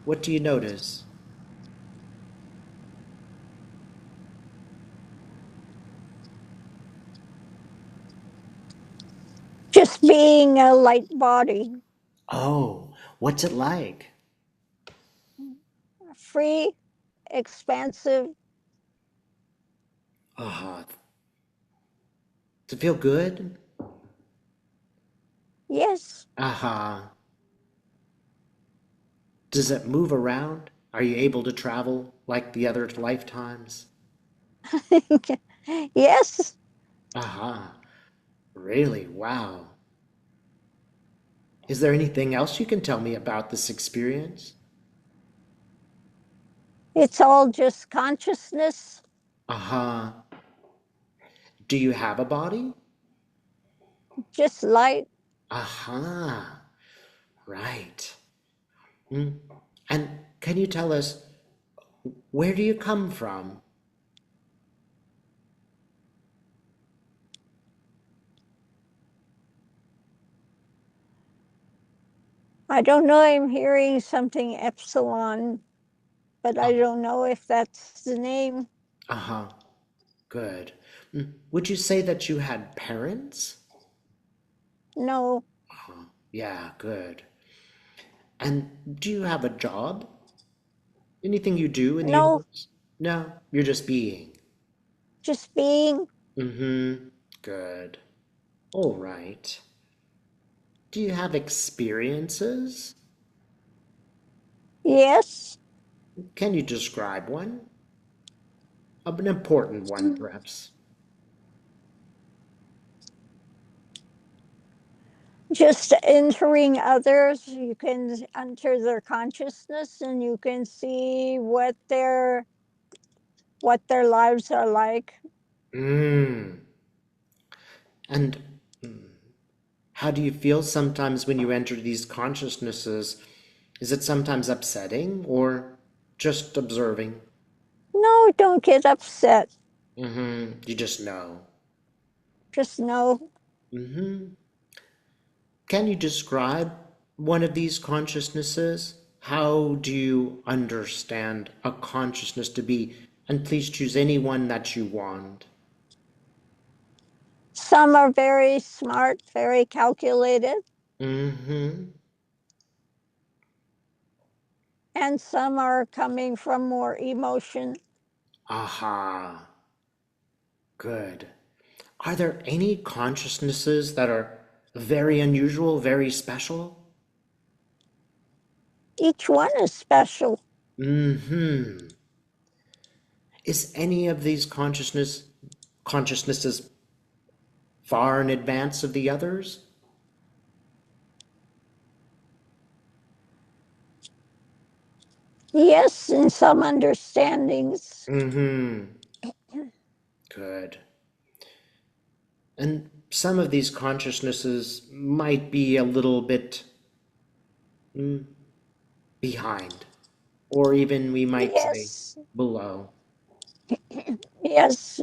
What do you notice? Just being a light body, Oh, what's it like? free, expansive. Uh-huh. To feel good? Yes, Uh-huh. Does it move around? Are you able to travel like the other lifetimes? yes. Uh-huh. Really? Wow. Is there anything else you can tell me about this experience? It's all just consciousness, Uh-huh. Do you have a body? just light. Uh-huh. Right. Mm. And can you tell us, where do you come from? I don't know. I'm hearing something epsilon, but I Oh, don't know if that's the name. uh-huh. Good. Would you say that you had parents? No, Uh-huh. Yeah, good. And do you have a job? Anything you do in the no, universe? No, you're just being. just being. Mm-hmm. Good. All right. Do you have experiences? Yes, Can you describe one? An important one, perhaps. just entering others. You can enter their consciousness, and you can see what their lives are like. Mm. And how do you feel sometimes when you enter these consciousnesses? Is it sometimes upsetting or just observing? No, don't get upset. Mm-hmm. You just know. Just know. Mm-hmm. Can you describe one of these consciousnesses? How do you understand a consciousness to be? And please choose any one that you want. Some are very smart, very calculated, Mm-hmm. and some are coming from more emotion. Aha. Good. Are there any consciousnesses that are very unusual, very special? Each one is special. Mm-hmm. Is any of these consciousnesses far in advance of the others? Yes, in some understandings. Mm-hmm. Good. And some of these consciousnesses might be a little bit behind, or even we might say Yes, below. yes,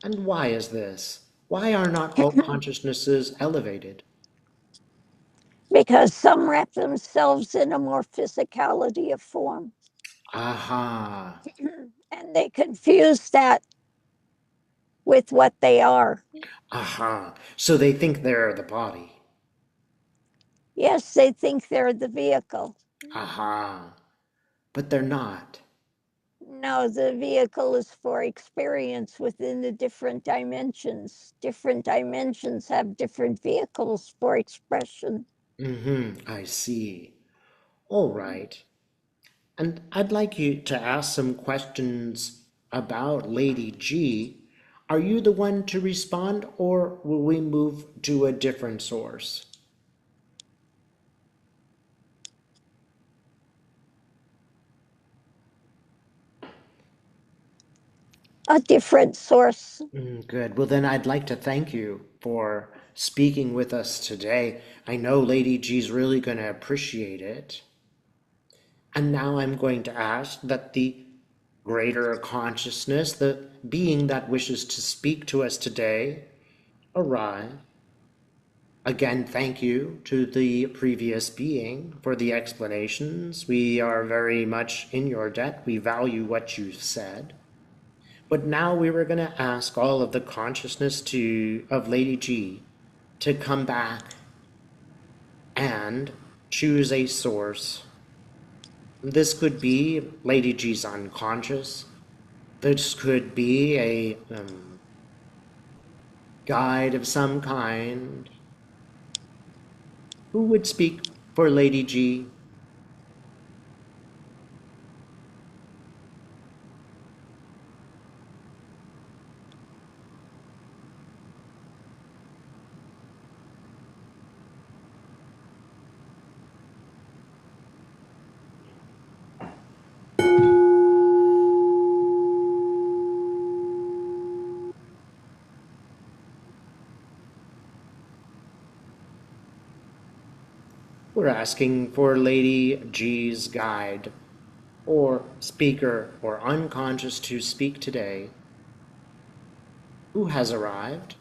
And why is this? Why are not all consciousnesses elevated? because some wrap themselves in a more physicality of form, Aha. and they confuse that with what they are. Aha. So they think they're the body. Yes, they think they're the vehicle. Aha. But they're not. No, the vehicle is for experience within the different dimensions. Different dimensions have different vehicles for expression. Mm-hmm. I see. All right. And I'd like you to ask some questions about Lady G. Are you the one to respond, or will we move to a different source? A different source. Good. Well, then I'd like to thank you for speaking with us today. I know Lady G's really going to appreciate it. And now I'm going to ask that the greater consciousness, the being that wishes to speak to us today, arrive. Again, thank you to the previous being for the explanations. We are very much in your debt. We value what you said. But now we were going to ask all of the consciousness of Lady G to come back and choose a source. This could be Lady G's unconscious. This could be a guide of some kind. Who would speak for Lady G? We're asking for Lady G's guide or speaker or unconscious to speak today. Who has arrived?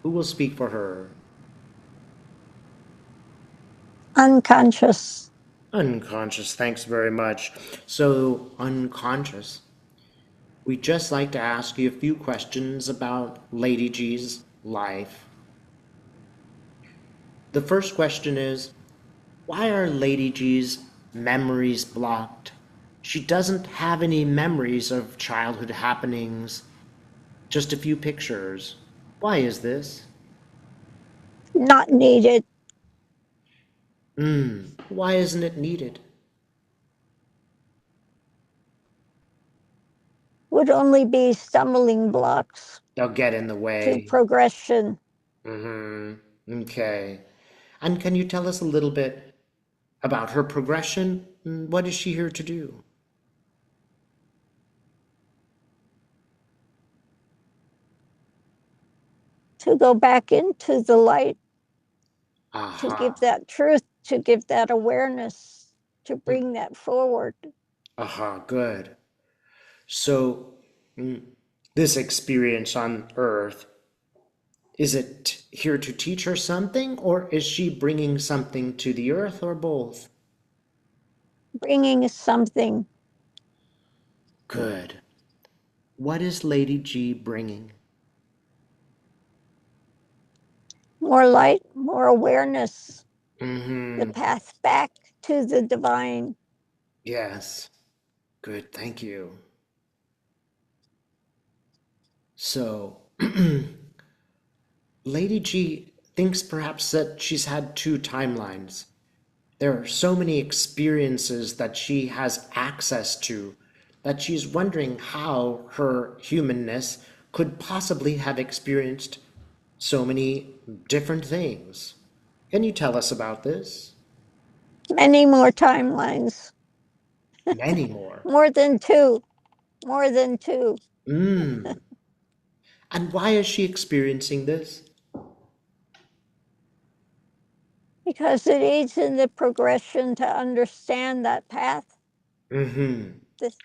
Who will speak for her? Unconscious. Unconscious, thanks very much. So, unconscious, we'd just like to ask you a few questions about Lady G's life. The first question is, why are Lady G's memories blocked? She doesn't have any memories of childhood happenings, just a few pictures. Why is this? Not needed. Why isn't it needed? Would only be stumbling blocks They'll get in the to way. progression. Okay. And can you tell us a little bit about her progression? What is she here to do? To go back into the light, to Aha. give that truth, to give that awareness, to bring that forward. Aha, good. So, this experience on Earth, is it here to teach her something, or is she bringing something to the Earth, or both? Bringing something. Good. What is Lady G bringing? More light, more awareness, the Mm-hmm. path back to the divine. Yes. Good, thank you. So, Lady G thinks perhaps that she's had two timelines. There are so many experiences that she has access to that she's wondering how her humanness could possibly have experienced so many different things. Can you tell us about this? Many more timelines. Many more. More than two. More than two. Mm. And why is she experiencing this? Because it aids in the progression to understand that path. Mm-hmm. This,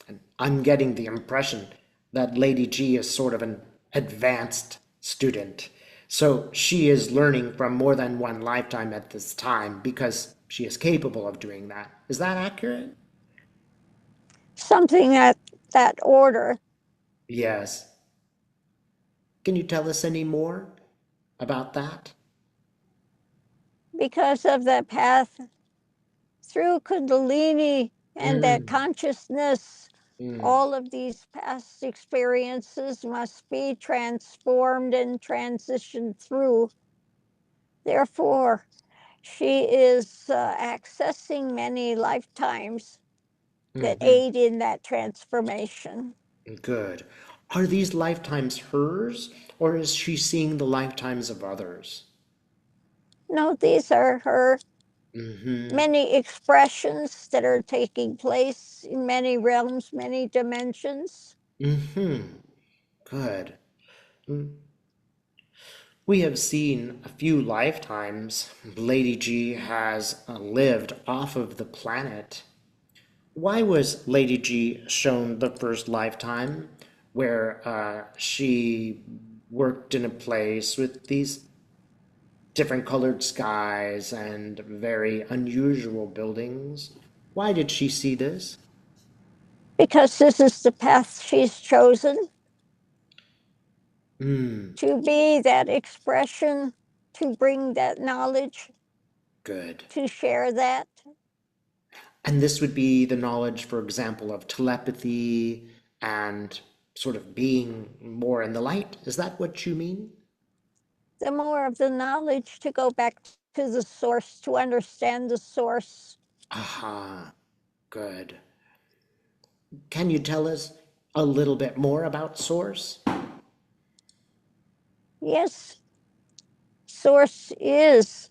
And I'm getting the impression that Lady G is sort of an advanced student. So she is learning from more than one lifetime at this time because she is capable of doing that. Is that accurate? something at that order. Yes. Can you tell us any more about that? Because of that path through Kundalini and that Mm, consciousness, mm, all of these past experiences must be transformed and transitioned through. Therefore, she is accessing many lifetimes that hmm. aid in that transformation. Good. Are these lifetimes hers, or is she seeing the lifetimes of others? No, these are her Mm-hmm. many expressions that are taking place in many realms, many dimensions. Mm-hmm. Good. Mm. We have seen a few lifetimes Lady G has lived off of the planet. Why was Lady G shown the first lifetime where she worked in a place with these different colored skies and very unusual buildings. Why did she see this? Because this is the path she's chosen Hmm, to be that expression, to bring that knowledge, good. to share that. And this would be the knowledge, for example, of telepathy and sort of being more in the light. Is that what you mean? The more of the knowledge to go back to the source, to understand the source. Aha, good. Can you tell us a little bit more about Source? Yes, source is,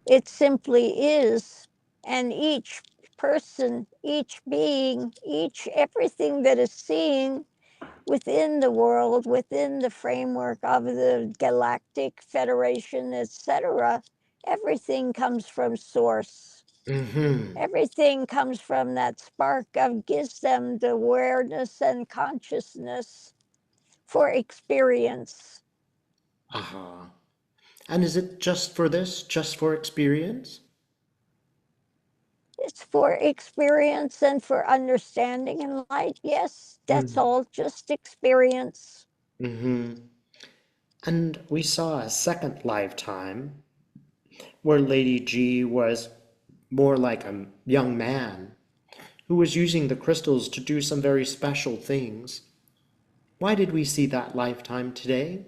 it simply is. And each person, each being, each everything that is seen within the world, within the framework of the Galactic Federation, etc., everything comes from source. Mm-hmm. Everything comes from that spark of gives them the awareness and consciousness for experience. Aha. And is it just for this, just for experience? It's for experience and for understanding and light. Yes, that's all just experience. Mm-hmm. And we saw a second lifetime where Lady G was more like a young man who was using the crystals to do some very special things. Why did we see that lifetime today?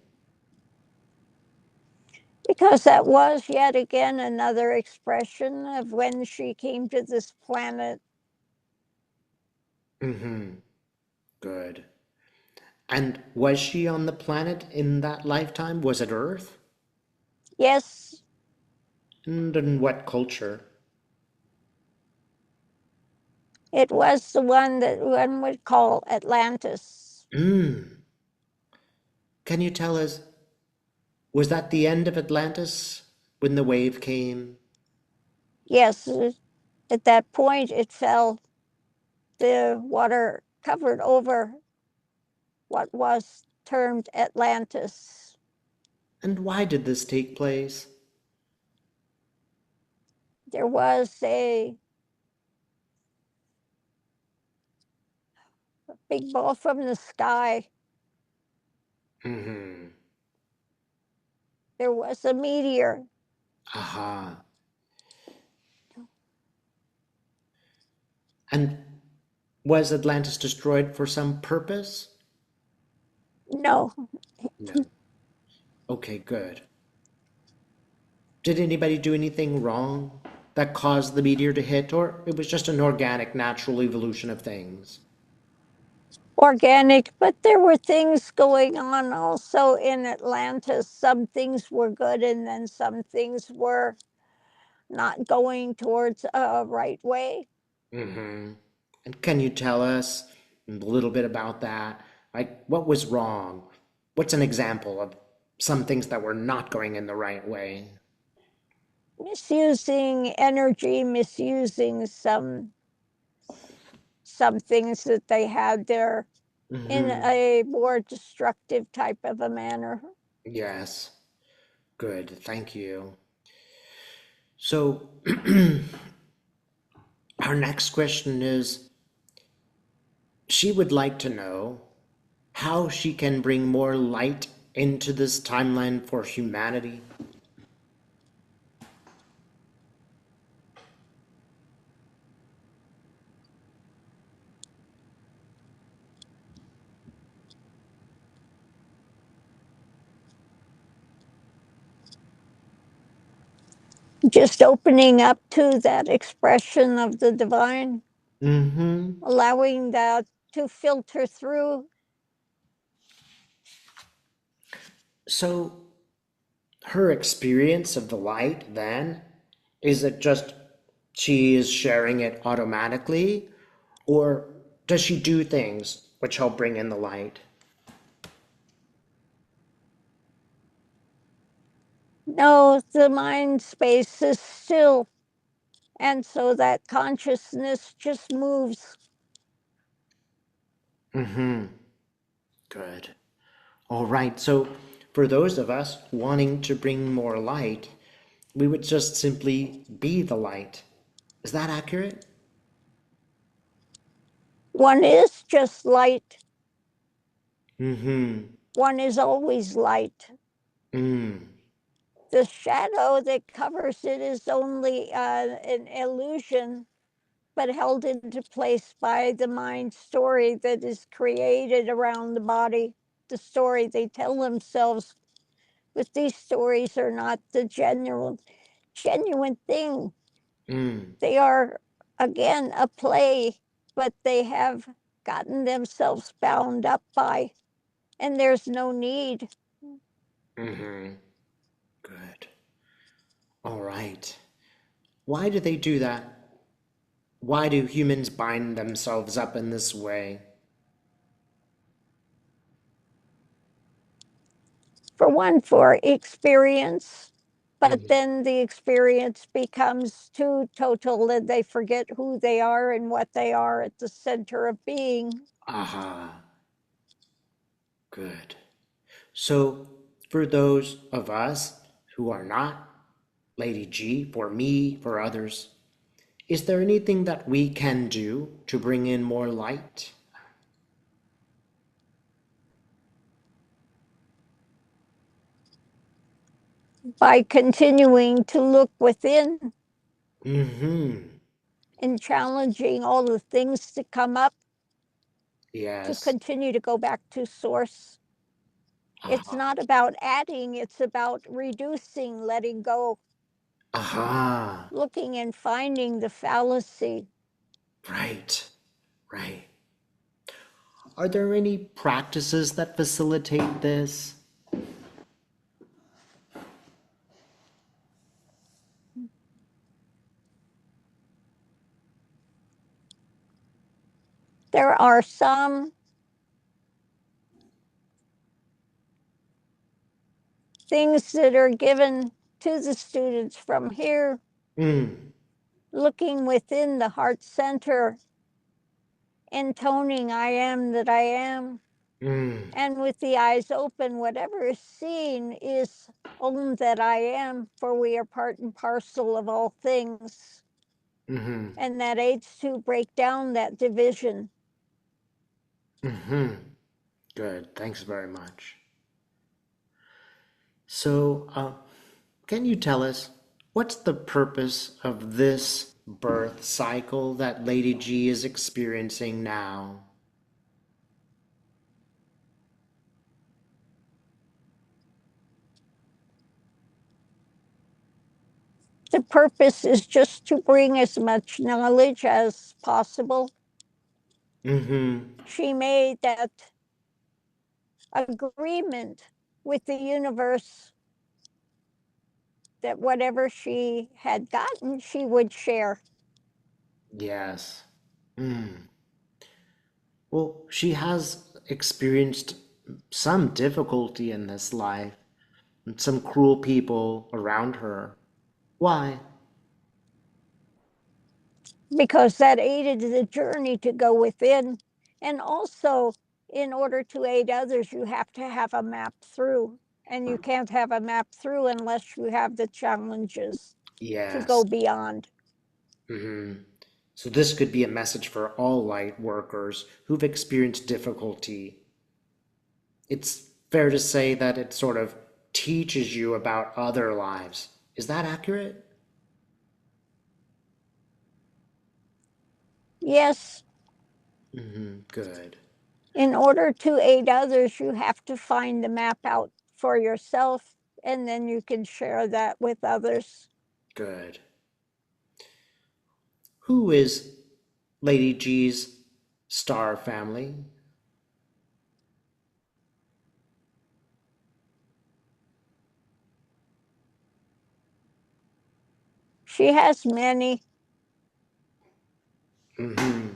Because that was yet again another expression of when she came to this planet. Mm-hmm. Good. And was she on the planet in that lifetime? Was it Earth? Yes, And in what culture? it was the one that one would call Atlantis. Mm. Can you tell us, was that the end of Atlantis when the wave came? Yes, at that point it fell, the water covered over what was termed Atlantis. And why did this take place? There was a big ball from the sky. Mm-hmm. There was a meteor. Aha. And was Atlantis destroyed for some purpose? No, No. Okay, good. Did anybody do anything wrong that caused the meteor to hit, or it was just an organic, natural evolution of things? organic, but there were things going on also in Atlantis. Some things were good, and then some things were not going towards a right way. Mm-hmm. And can you tell us a little bit about that? Like, what was wrong? What's an example of some things that were not going in the right way? Misusing energy, misusing some things that they had there in Mm-hmm. a more destructive type of a manner. Yes. Good. Thank you. So, our next question is she would like to know how she can bring more light into this timeline for humanity. Just opening up to that expression of the divine, Mm-hmm. allowing that to filter through. So, her experience of the light then, is it just she is sharing it automatically, or does she do things which help bring in the light? No, the mind space is still. And so that consciousness just moves. Mm-hmm. Good. All right. So for those of us wanting to bring more light, we would just simply be the light. Is that accurate? One is just light. Mm-hmm. One is always light. Mm. The shadow that covers it is only an illusion, but held into place by the mind story that is created around the body, the story they tell themselves. But these stories are not the genuine thing. Mm. They are, again, a play, but they have gotten themselves bound up by, and there's no need. Mm-hmm. Good. All right. Why do they do that? Why do humans bind themselves up in this way? For one, for experience, but Mm. then the experience becomes too total and they forget who they are and what they are at the center of being. Aha. Good. So, for those of us who are not Lady G, for me, for others, is there anything that we can do to bring in more light? By continuing to look within Mm-hmm. and challenging all the things to come up, to Yes. continue to go back to source. It's Aha. not about adding, it's about reducing, letting go, Aha. looking and finding the fallacy. Right. Right. Are there any practices that facilitate this? There are some things that are given to the students from here, Mm. looking within the heart center, intoning I am that I am, Mm. and with the eyes open, whatever is seen is own that I am, for we are part and parcel of all things. Mm-hmm. And that aids to break down that division. Mm-hmm. Good. Thanks very much. So, can you tell us what's the purpose of this birth cycle that Lady G is experiencing now? The purpose is just to bring as much knowledge as possible. Mm-hmm. She made that agreement with the universe that whatever she had gotten, she would share. Yes. Mm. Well, she has experienced some difficulty in this life, and some cruel people around her. Why? Because that aided the journey to go within. And also, in order to aid others, you have to have a map through. And you can't have a map through unless you have the challenges to go Yes. beyond. Mm-hmm. So this could be a message for all light workers who've experienced difficulty. It's fair to say that it sort of teaches you about other lives. Is that accurate? Yes, Mm-hmm. Good. in order to aid others, you have to find the map out for yourself, and then you can share that with others. Good. Who is Lady G's star family? She has many. Mm-hmm.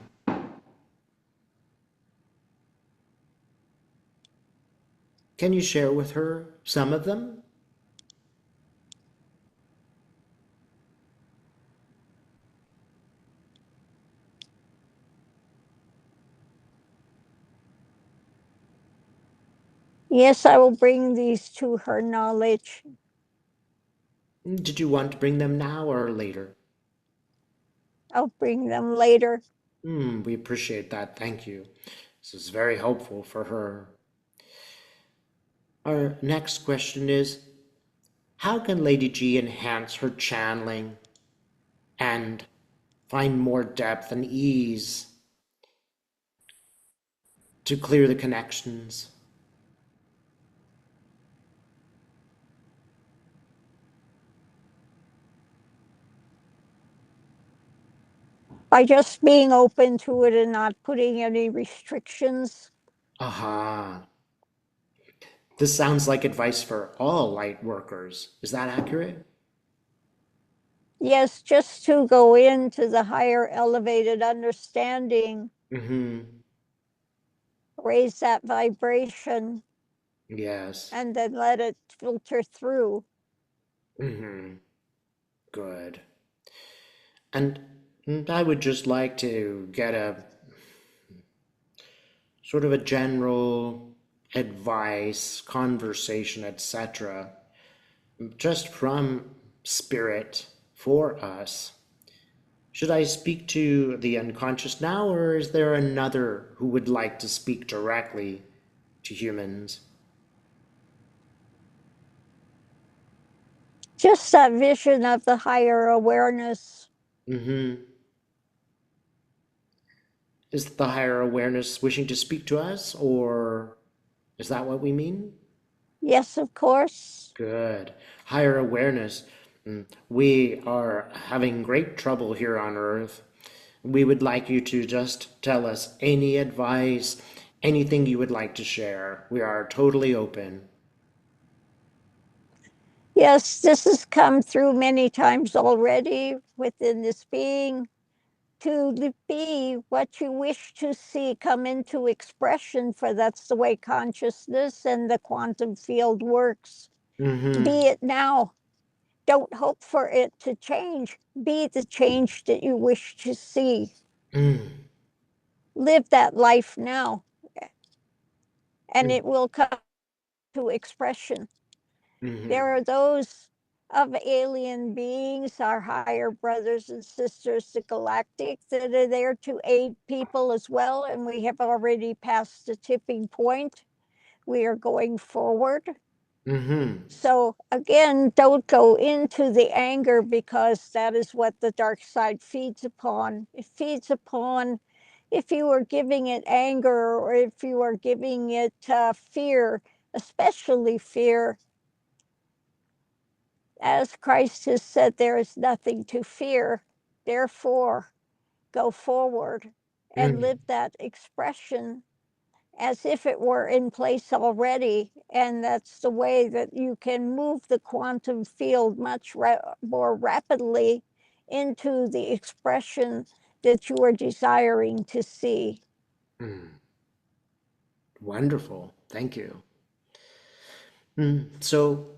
Can you share with her some of them? Yes, I will bring these to her knowledge. Did you want to bring them now or later? I'll bring them later. We appreciate that. Thank you. This is very helpful for her. Our next question is, how can Lady G enhance her channeling and find more depth and ease to clear the connections? By just being open to it and not putting any restrictions. Aha. This sounds like advice for all light workers. Is that accurate? Yes, just to go into the higher elevated understanding, Mm-hmm. raise that vibration, Yes. and then let it filter through. Mm-hmm. Good. And I would just like to get a sort of a general advice, conversation, etc., just from spirit for us. Should I speak to the unconscious now, or is there another who would like to speak directly to humans? Just that vision of the higher awareness. Mm-hmm. Is the higher awareness wishing to speak to us, or is that what we mean? Yes, of course. Good. Higher awareness. We are having great trouble here on Earth. We would like you to just tell us any advice, anything you would like to share. We are totally open. Yes, this has come through many times already within this being. To be what you wish to see come into expression, for that's the way consciousness and the quantum field works. Mm-hmm. Be it now. Don't hope for it to change. Be the change that you wish to see. Mm-hmm. Live that life now, and it will come to expression. There Mm-hmm. are those of alien beings, our higher brothers and sisters, the galactic, that are there to aid people as well. And we have already passed the tipping point. We are going forward. Mm-hmm. So again, don't go into the anger, because that is what the dark side feeds upon. It feeds upon, if you are giving it anger, or if you are giving it fear, especially fear, as Christ has said, there is nothing to fear. Therefore, go forward and Mm-hmm. live that expression as if it were in place already. And that's the way that you can move the quantum field much more rapidly into the expression that you are desiring to see. Mm. Wonderful. Thank you. So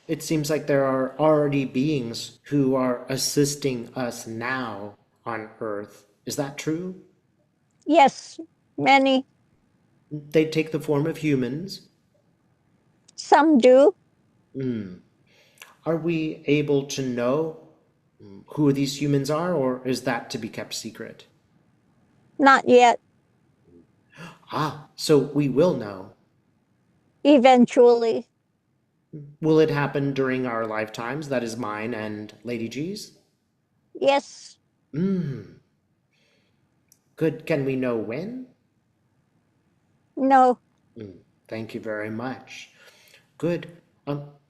it seems like there are already beings who are assisting us now on Earth. Is that true? Yes, many, They take the form of humans. some do, Are we able to know who these humans are, or is that to be kept secret? not yet, Ah, so we will know. eventually. Will it happen during our lifetimes? That is mine and Lady G's? Yes, Good. Can we know when? no. Thank you very much. Good.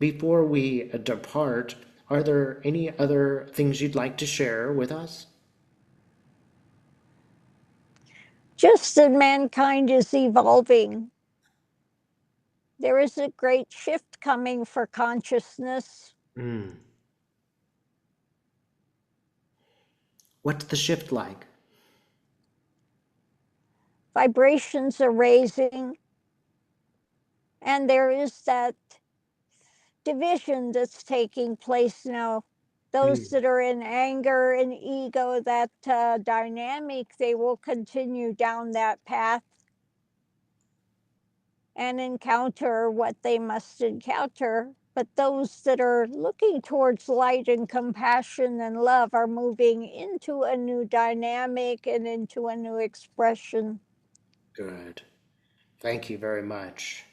Before we depart, are there any other things you'd like to share with us? Just that mankind is evolving. There is a great shift coming for consciousness. Mm. What's the shift like? Vibrations are raising, and there is that division that's taking place now. Those Mm. that are in anger and ego, that dynamic, they will continue down that path. and encounter what they must encounter. But those that are looking towards light and compassion and love are moving into a new dynamic and into a new expression. Good. Thank you very much.